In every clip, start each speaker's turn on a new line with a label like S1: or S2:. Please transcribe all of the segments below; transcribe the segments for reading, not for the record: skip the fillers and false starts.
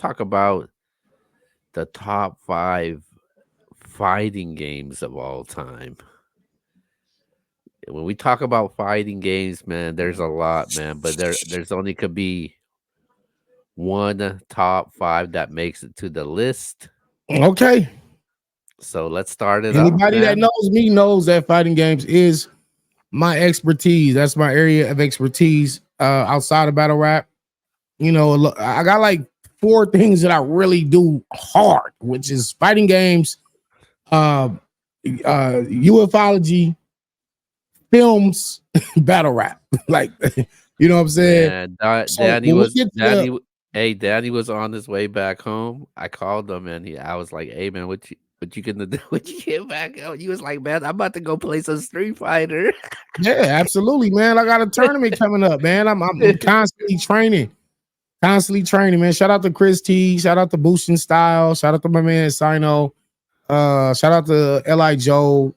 S1: talk about the top five fighting games of all time. When we talk about fighting games, man, there's a lot, man, but there's only could be one top five that makes it to the list.
S2: Okay.
S1: So let's start it off,
S2: Anybody that
S1: man.
S2: knows me knows that fighting games is my expertise. That's my area of expertise outside of battle rap. I got like four things that I really do hard, which is fighting games, uh, ufology, films, battle rap. Like, you know what I'm saying?
S1: Man,
S2: So when we get to the
S1: Danny was on his way back home. I called him and I was like, "Hey man, what you gonna do when you get back home?" He was like, "Man, I'm about to go play some Street Fighter."
S2: yeah, absolutely, man. I got a tournament coming up, man. I'm constantly training, man. Shout out to Chris T, shout out to Boosting Style, shout out to my man Sino, shout out to Li Joe,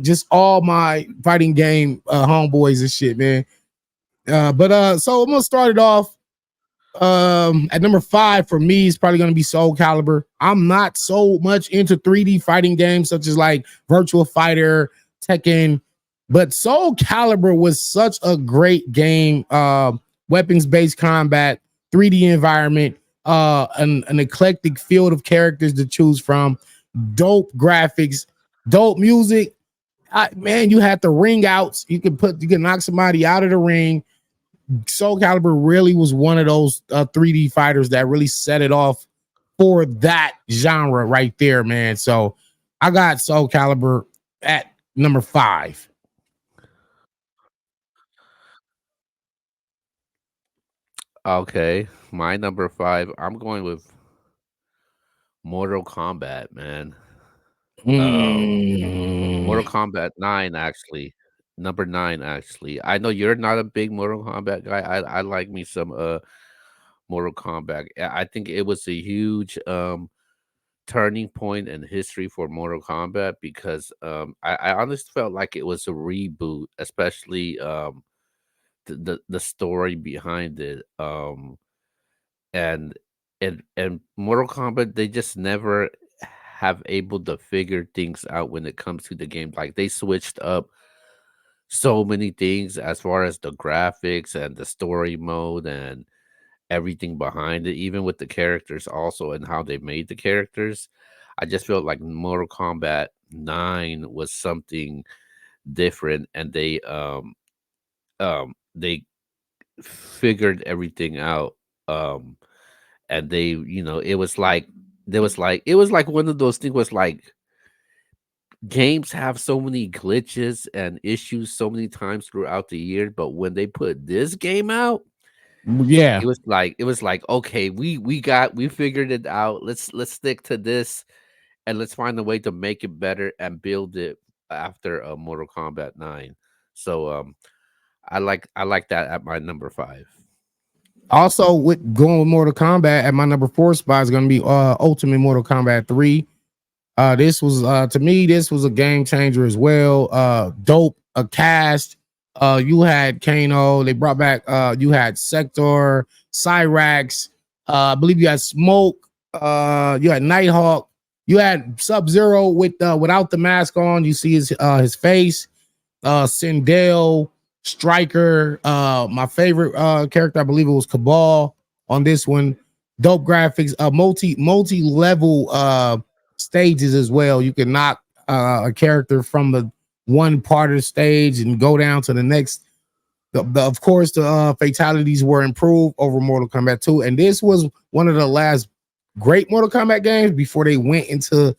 S2: just all my fighting game homeboys and shit, man. But so I'm gonna start it off. At number 5 for me is probably gonna be Soul Calibur. I'm not so much into 3D fighting games such as like Virtual Fighter, Tekken, but Soul Calibur was such a great game. Weapons based combat, 3D environment, an eclectic field of characters to choose from, dope graphics, dope music. Man, you had the ring outs. You can knock somebody out of the ring. Soul Calibur really was one of those 3D fighters that really set it off for that genre right there, man. So I got Soul Calibur at number 5.
S1: Okay, my number five. I'm going with Mortal Kombat, man. Um,
S2: Mm.
S1: Mortal Kombat 9, actually. Number 9, actually. I know you're not a big Mortal Kombat guy. I like me some Mortal Kombat. I think it was a huge turning point in history for Mortal Kombat because I honestly felt like it was a reboot, especially the story behind it. And and Mortal Kombat, they just never have able to figure things out when it comes to the game. Like they switched up so many things as far as the graphics and the story mode and everything behind it, even with the characters also and how they made the characters. I just felt like Mortal Kombat 9 was something different, and they figured everything out. And they, it was like it was like one of those things was like games have so many glitches and issues so many times throughout the year, but when they put this game out,
S2: Yeah.
S1: it was like, okay, we figured it out. Let's stick to this and let's find a way to make it better and build it after Mortal Kombat 9. So I like that at my number 5.
S2: Also, with going with Mortal Kombat at my number 4 spot is going to be Ultimate Mortal Kombat 3. This was to me, this was a game changer as well. Dope, a cast. You had Kano. They brought back. You had Sector, Cyrax. I believe you had Smoke. You had Nighthawk. You had Sub Zero without the mask on. You see his face. Sindel, Striker. My favorite character, I believe it was Cabal on this one. Dope graphics. Multi level stages as well. You can knock a character from the one part of the stage and go down to the next. Of course, the fatalities were improved over Mortal Kombat 2, and this was one of the last great Mortal Kombat games before they went into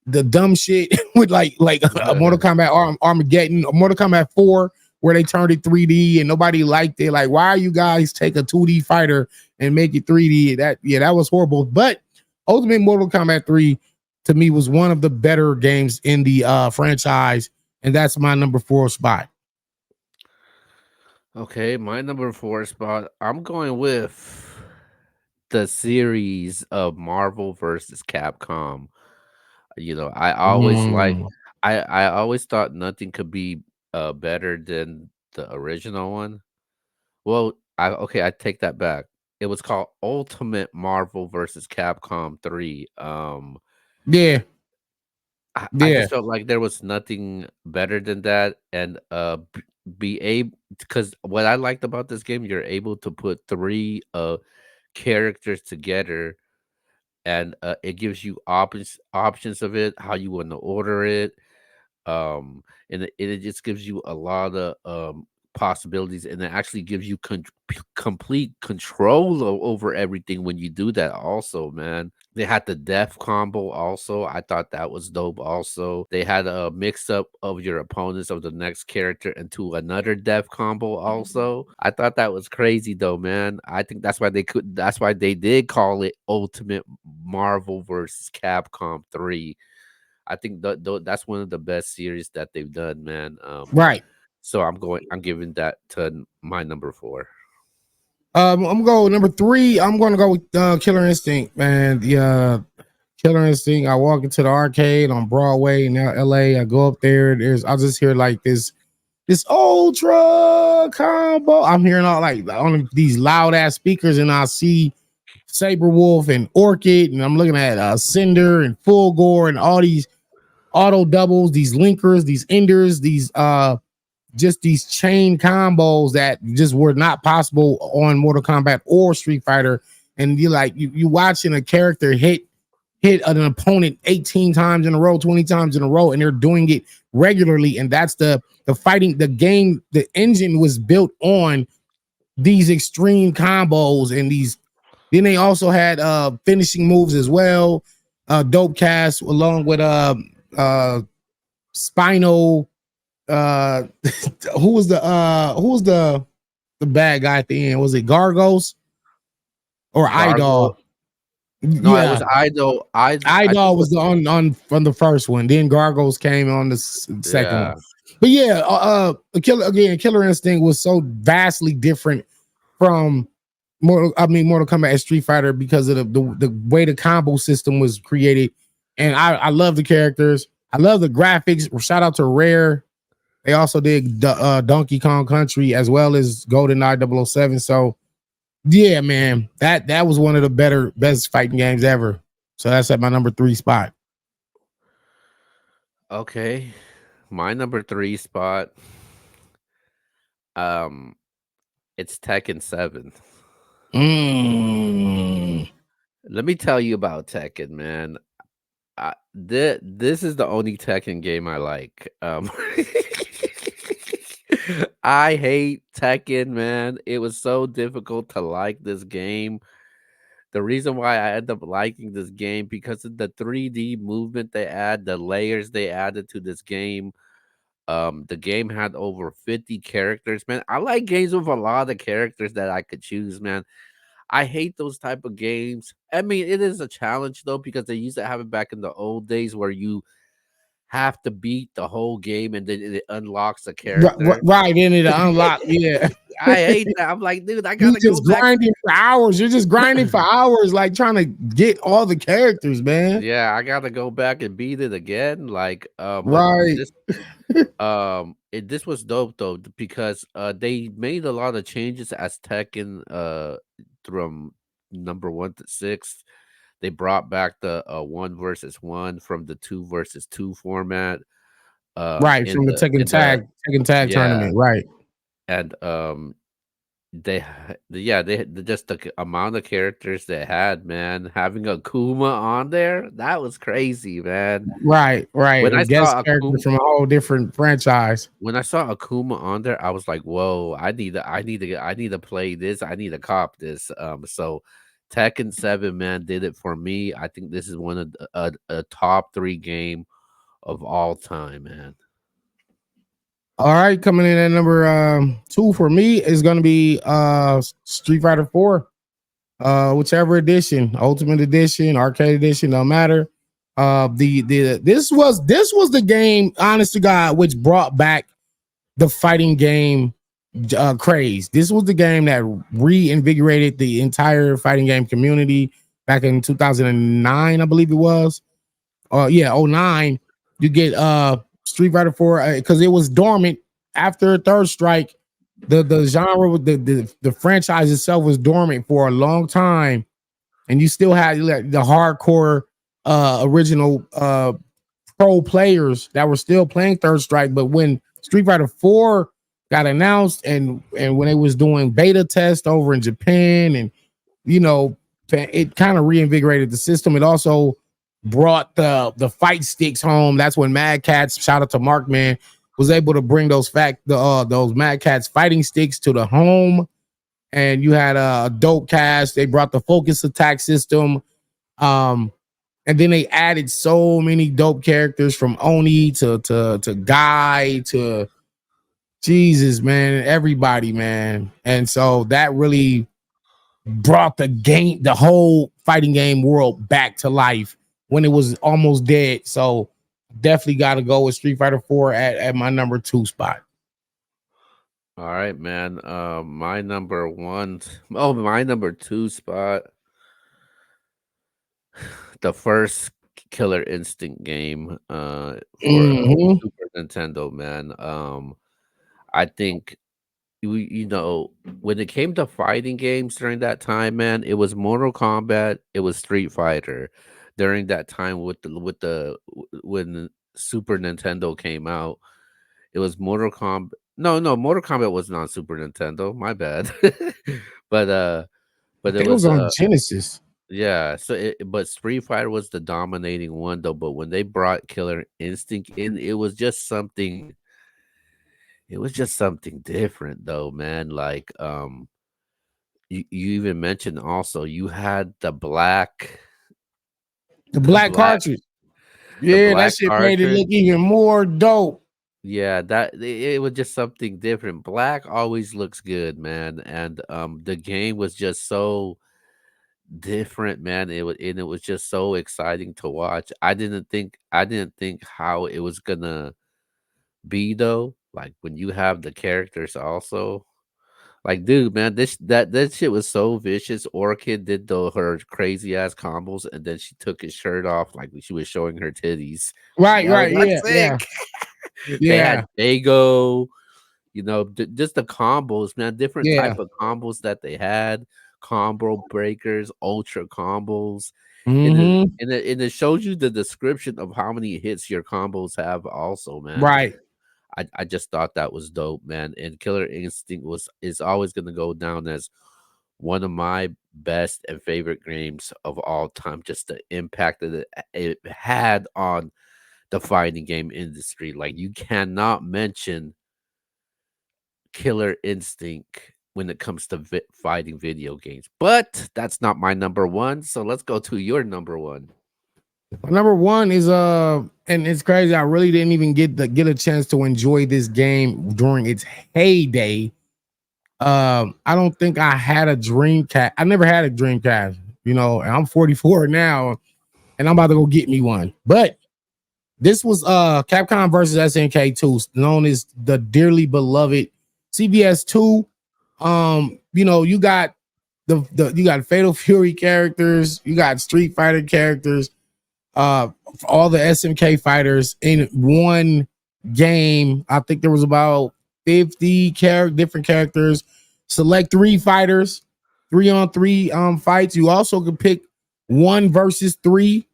S2: the dumb shit with like a Mortal Kombat Armageddon, or Mortal Kombat 4, where they turned it 3D and nobody liked it. Like, why are you guys take a 2D fighter and make it 3D? That was horrible. But Ultimate Mortal Kombat 3 to me was one of the better games in the franchise, and that's my number 4 spot.
S1: Okay, my number 4 spot, I'm going with the series of Marvel versus Capcom. I always like
S2: Mm.
S1: I always thought nothing could be better than the original one. Well, I take that back. It was called Ultimate Marvel versus Capcom 3.
S2: Yeah,
S1: I
S2: yeah,
S1: just felt like there was nothing better than that, and be able, because what I liked about this game, you're able to put three characters together, and it gives you options of it, how you want to order it, and it just gives you a lot of possibilities, and it actually gives you complete control over everything when you do that also, man. They had the death combo also. I thought that was dope also. They had a mix up of your opponents of the next character into another death combo also. I thought that was crazy though, man. I think that's why they did call it Ultimate Marvel versus Capcom 3. I think that's one of the best series that they've done, man.
S2: right.
S1: So I'm giving that to my number 4.
S2: I'm going number 3. I'm going to go with Killer Instinct, man. The Killer Instinct. I walk into the arcade on Broadway in LA. I go up there. I just hear like this ultra combo. I'm hearing all like on these loud ass speakers, and I see Saberwolf and Orchid, and I'm looking at Cinder and Full Gore and all these auto doubles, these linkers, these enders, these just these chain combos that just were not possible on Mortal Kombat or Street Fighter. And you watching a character hit an opponent 18 times in a row, 20 times in a row, and they're doing it regularly. And that's the fighting, the game, the engine was built on these extreme combos and these. Then they also had finishing moves as well. Dope cast along with Spinal. Who was the bad guy at the end? Was it Gargos or
S1: Gargo.
S2: Idol?
S1: No, it was
S2: Yeah,
S1: Idol. I think
S2: Idol
S1: it was,
S2: was the on from the first one. Then Gargos came on the second one.
S1: yeah.
S2: But yeah, Killer Instinct was so vastly different from Mortal Kombat and Street Fighter because of the way the combo system was created. And I love the characters. I love the graphics. Shout out to Rare. They also did Donkey Kong Country as well as GoldenEye 007. So yeah, man, that was one of the best fighting games ever. So that's at my number 3 spot.
S1: Okay. My number 3 spot, um, it's Tekken 7.
S2: Mm.
S1: Let me tell you about Tekken, man. This is the only Tekken game I like. I hate Tekken, man. It was so difficult to like this game. The reason why I end up liking this game because of the 3D movement they add, the layers they added to this game. The game had over 50 characters, man. I like games with a lot of characters that I could choose, man. I hate those type of games. I mean, it is a challenge though because they used to have it back in the old days where you have to beat the whole game and then it unlocks a character.
S2: Right in it to unlock. Yeah.
S1: I hate that. I'm like, dude, I
S2: You
S1: gotta go
S2: just
S1: back.
S2: grinding for hours. You're just grinding for hours, like trying to get all the characters, man.
S1: Yeah, I gotta go back and beat it again. Like, but
S2: Right.
S1: this was dope though because they made a lot of changes as Tekken from number 1 to 6. They brought back the 1 versus 1 from the 2 versus 2 format.
S2: Right.
S1: In
S2: From the
S1: in the
S2: Tekken Tag
S1: Yeah,
S2: tournament. Right.
S1: and they had just the amount of characters they had, man. Having a Kuma on there, that was crazy, man.
S2: Right. Right.
S1: When
S2: A
S1: I
S2: guest
S1: saw
S2: character
S1: Akuma,
S2: from a whole different franchise.
S1: when I saw Akuma on there, I was like, "Whoa! I need to play this. I need to cop this." So Tekken 7, man, did it for me. I think this is one of a top 3 game of all time, man.
S2: All right. Coming in at number 2 for me is gonna be Street Fighter 4. Whichever edition, Ultimate Edition, Arcade Edition, no matter. This was the game, honest to God, which brought back the fighting game craze. This was the game that reinvigorated the entire fighting game community back in 2009, I believe it was. Yeah, '09. You get Street Fighter 4 because it was dormant after Third Strike. The genre with the franchise itself was dormant for a long time, and you still had like, the hardcore original pro players that were still playing Third Strike. But when Street Fighter 4 got announced and when it was doing beta test over in Japan, and you know, it kind of reinvigorated the system. It also brought the fight sticks home. That's when Mad Cats, shout out to Markman, was able to bring those Mad Cats fighting sticks to the home. And you had a dope cast. They brought the focus attack system. Um, and then they added so many dope characters from Oni to Guy to Jesus, man, everybody, man. And so that really brought the whole fighting game world back to life when it was almost dead. So definitely got to go with Street Fighter 4 at my number 2 spot.
S1: All right, man. My number one, oh, my number two spot, the first Killer Instinct game, for
S2: Mhm.
S1: Super Nintendo, man. I think you know, when it came to fighting games during that time, man, it was Mortal Kombat, it was Street Fighter. During that time when Super Nintendo came out, it was Mortal Kombat. No, Mortal Kombat wasn't on Super Nintendo. My bad. but
S2: I
S1: but it
S2: think it was
S1: was
S2: on Genesis.
S1: yeah. But Street Fighter was the dominating one though. But when they brought Killer Instinct in, it was just something. It was just something different though, man. Like you even mentioned also you had
S2: The
S1: the
S2: black
S1: black
S2: cartridge.
S1: the
S2: Yeah, that
S1: black
S2: shit made it
S1: cartridge.
S2: look even more dope.
S1: Yeah, that it was just something different. Black always looks good, man, and the game was just so different, man. It was just so exciting to watch. I didn't think how it was gonna be though. Like when you have the characters also. Like, dude, man, that shit was so vicious. Orchid did her crazy ass combos, and then she took his shirt off, like she was showing her titties. Like,
S2: Right,
S1: yo,
S2: right.
S1: that's
S2: Yeah,
S1: sick.
S2: yeah,
S1: They had
S2: yeah,
S1: Dago, just the combos, man, different
S2: yeah.
S1: type of combos that they had, combo breakers, ultra combos,
S2: Hmm.
S1: and it shows you the description of how many hits your combos have also, man.
S2: Right.
S1: I just thought that was dope, man. And Killer Instinct is always gonna go down as one of my best and favorite games of all time. Just the impact that it had on the fighting game industry. Like you cannot mention Killer Instinct when it comes to fighting video games. But that's not my number one. So let's go to your number one.
S2: Number one is and it's crazy. I really didn't even get a chance to enjoy this game during its heyday. I don't think I had a Dreamcast. I never had a Dreamcast, and I'm 44 now, and I'm about to go get me one. But this was Capcom versus SNK 2, known as the dearly beloved CBS 2. You got you got Fatal Fury characters, you got Street Fighter characters, uh all the SNK fighters in one game. I think there was about 50 different characters. Select 3 fighters, 3-on-3 fights. You also could pick 1 versus 3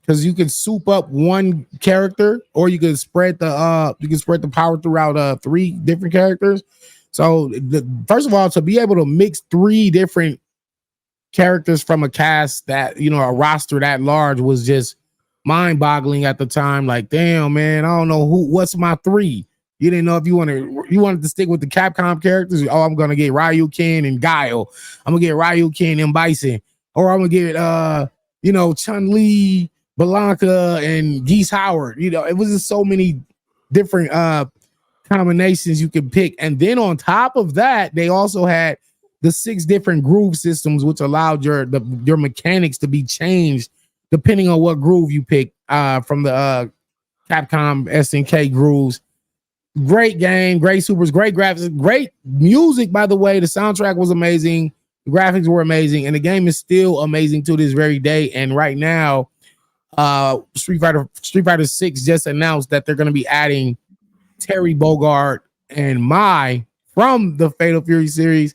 S2: because you can soup up one character, or you can spread the power throughout 3 different characters. So first of all, to be able to mix 3 different characters from a cast that, a roster that large, was just mind-boggling at the time. Like, damn, man, I don't know what's my 3. You didn't know if you wanted to stick with the Capcom characters. Oh, I'm gonna get Ryukin and Guile. I'm gonna get Ryukin and Bison, or I'm gonna get Chun Li, Blanca, and Geese Howard. It was just so many different combinations you could pick. And then on top of that, they also had the 6 different groove systems, which allowed your mechanics to be changed depending on what groove you pick from the Capcom SNK grooves. Great game, great supers, great graphics, great music. By the way, the soundtrack was amazing, the graphics were amazing, and the game is still amazing to this very day. And right now, Street Fighter 6 just announced that they're going to be adding Terry Bogard and my from the Fatal Fury series,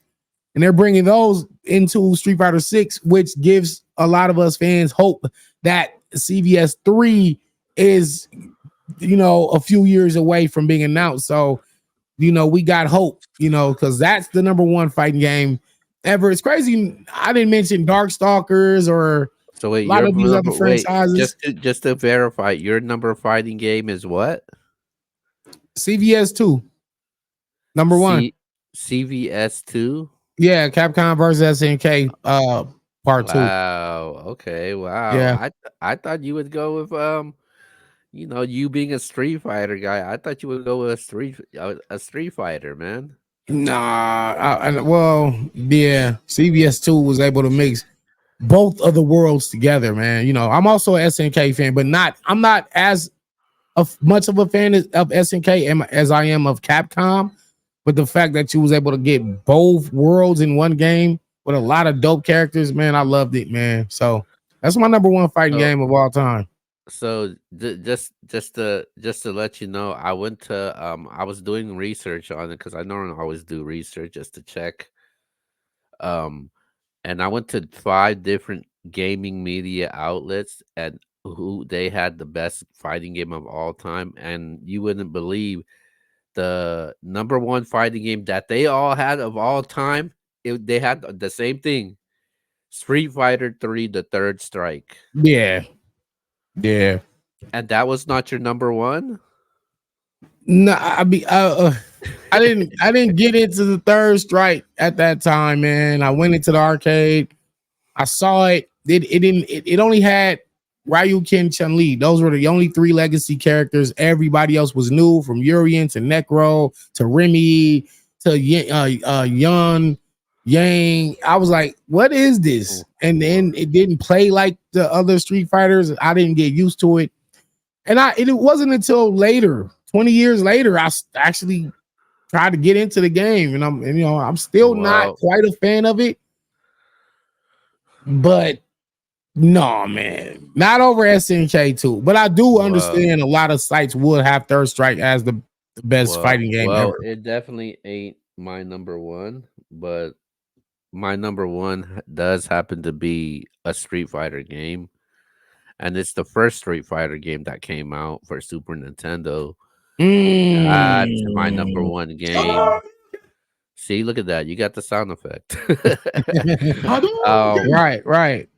S2: and they're bringing those into Street Fighter 6, which gives a lot of us fans hope that CVS 3 is, a few years away from being announced. So, we got hope, because that's the number one fighting game ever. It's crazy. I didn't mention Darkstalkers or a
S1: So wait,
S2: lot
S1: your
S2: of these other
S1: number wait,
S2: franchises.
S1: just to verify, your number fighting game is what?
S2: CVS 2, number one.
S1: C CVS2?
S2: Yeah, Capcom versus SNK part 2.
S1: Wow. Okay. Wow.
S2: Yeah.
S1: I thought you would go with you being a Street Fighter guy. I thought you would go with a Street Fighter, man.
S2: Nah, well, yeah, CVS 2 was able to mix both of the worlds together, man. I'm also an SNK fan, but I'm not as much of a fan of SNK as I am of Capcom. But the fact that you was able to get both worlds in one game with a lot of dope characters, man, I loved it, man. So that's my number one fighting
S1: So
S2: game of all time.
S1: so just to let you know, I was doing research on it because I normally always do research just to check. Um and I went to 5 different gaming media outlets and who they had the best fighting game of all time, and you wouldn't believe the number one fighting game that they all had of all time. They had the same thing: Street Fighter 3, The Third Strike,
S2: Yeah, yeah.
S1: and that was not your number one.
S2: No, I didn't get into the third strike at that time, man. I went into the arcade. I saw it. It only had Ryu, Ken, Chun Li. Those were the only 3 legacy characters. Everybody else was new, from Urien to Necro to Remy to Yun Yang. I was like, what is this? And then it didn't play like the other Street Fighters. I didn't get used to it. And it wasn't until later, 20 years later, I actually tried to get into the game. And I'm still not
S1: Well,
S2: quite a fan of it. But no, man, not over SNK 2. But I do
S1: well,
S2: understand a lot of sites would have Third Strike as the best fighting game
S1: well,
S2: ever.
S1: it definitely ain't my number one, but my number one does happen to be a Street Fighter game, and it's the first Street Fighter game that came out for Super Nintendo. That's my number
S2: Mm.
S1: one game. See, look at that. You got the sound effect. um,
S2: Right, right.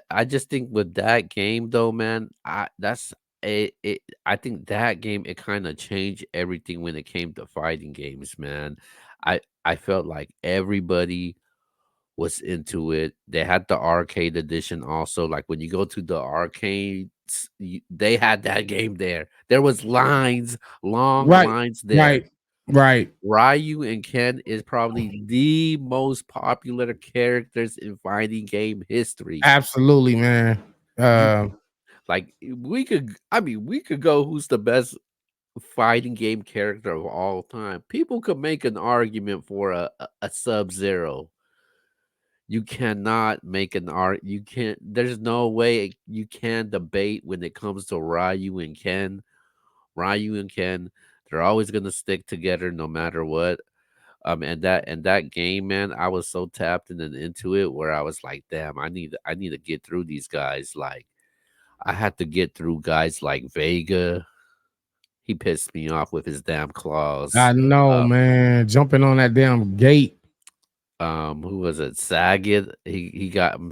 S1: I just think with that game though, man, I think that game it kind of changed everything when it came to fighting games, man. I felt like everybody was into it. They had the arcade edition also. Like when you go to the arcades, they had that game there. There was lines, long
S2: Right,
S1: lines there.
S2: right, right.
S1: Ryu and Ken is probably the most popular characters in fighting game history.
S2: Absolutely, man.
S1: You
S2: Uh,
S1: like we could go who's the best fighting game character of all time. People could make an argument for a Sub-Zero. You cannot make an art. You can't. There's no way you can debate when it comes to Ryu and Ken. Ryu and Ken, they're always gonna stick together no matter what. And that game, man, I was so tapped in and into it where I was like, damn, I need to get through these guys. Like I had to get through guys like Vega. He pissed me off with his damn claws.
S2: I know, man. Jumping on that damn gate.
S1: Who was it? Saget.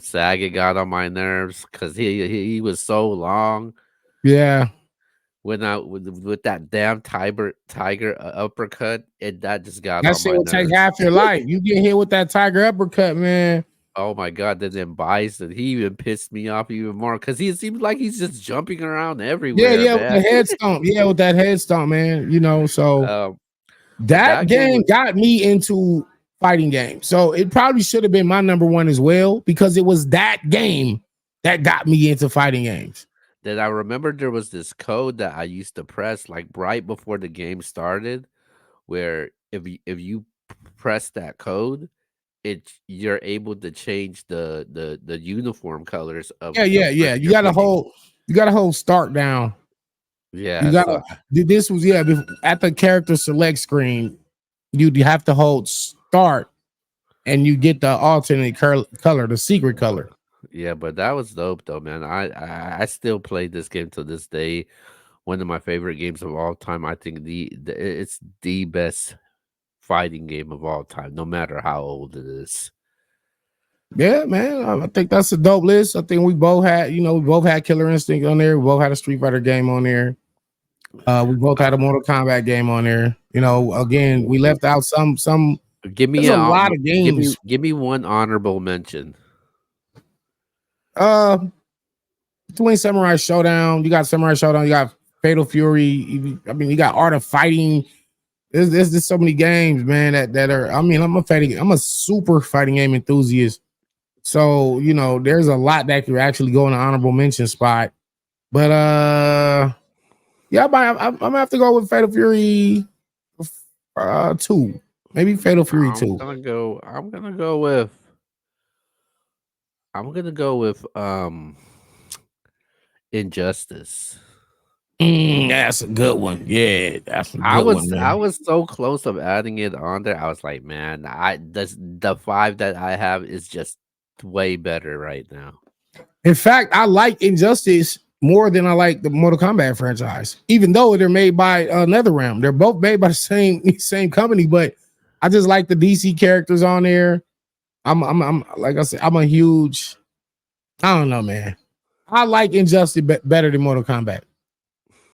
S1: Saget got on my nerves because he was so long.
S2: Yeah.
S1: Went out with that damn tiger uppercut, and that just got
S2: That
S1: on
S2: shit
S1: my
S2: will take
S1: nerves.
S2: half your life. You get hit with that tiger uppercut, man.
S1: Oh my god, then Bison, he even pissed me off even more because he seems like he's just jumping around
S2: Yeah,
S1: everywhere,
S2: yeah, with the
S1: man.
S2: head stomp. Yeah, with that head stomp, man. So
S1: Um, but
S2: that
S1: that game
S2: game
S1: was
S2: got me into fighting games. So it probably should have been my number one as well, because it was that game that got me into fighting games.
S1: that I remember there was this code that I used to press like right before the game started, where if you press that code, you're able to change the uniform colors of
S2: Yeah,
S1: the
S2: yeah, yeah.
S1: person you're fighting.
S2: You gotta hold start down. You
S1: Yeah,
S2: gotta this was at the character select screen. you'd have to hold start and you get the alternate color, the secret color.
S1: Yeah, but that was dope though, man. I still play this game to this day. One of my favorite games of all time. I think it's the best fighting game of all time, no matter how old it is.
S2: Yeah, man. I think that's a dope list. I think we both had, we both had Killer Instinct on there. We both had a Street Fighter game on there. We both had a Mortal Kombat game on there. Again, we left out some.
S1: Give me
S2: There's a lot of games.
S1: Give me one honorable mention.
S2: Between Samurai Showdown, you got Samurai Showdown, you got Fatal Fury. You got Art of Fighting. There's so many games, man, that are. I'm a super fighting game enthusiast. So there's a lot that could actually go in an honorable mention spot. But yeah, I'm gonna have to go with Fatal Fury 2. Maybe Fatal Fury 2.
S1: I'm gonna go with Injustice.
S2: That's a good one. Yeah, that's a good one. Man.
S1: I was so close of adding it on there. I was like, man, the 5 that I have is just way better right now.
S2: In fact, I like Injustice more than I like the Mortal Kombat franchise, even though they're made by NetherRealm. They're both made by the same company, but I just like the DC characters on there. I'm like I said, I'm a huge. I don't know, man. I like Injustice better than Mortal Kombat.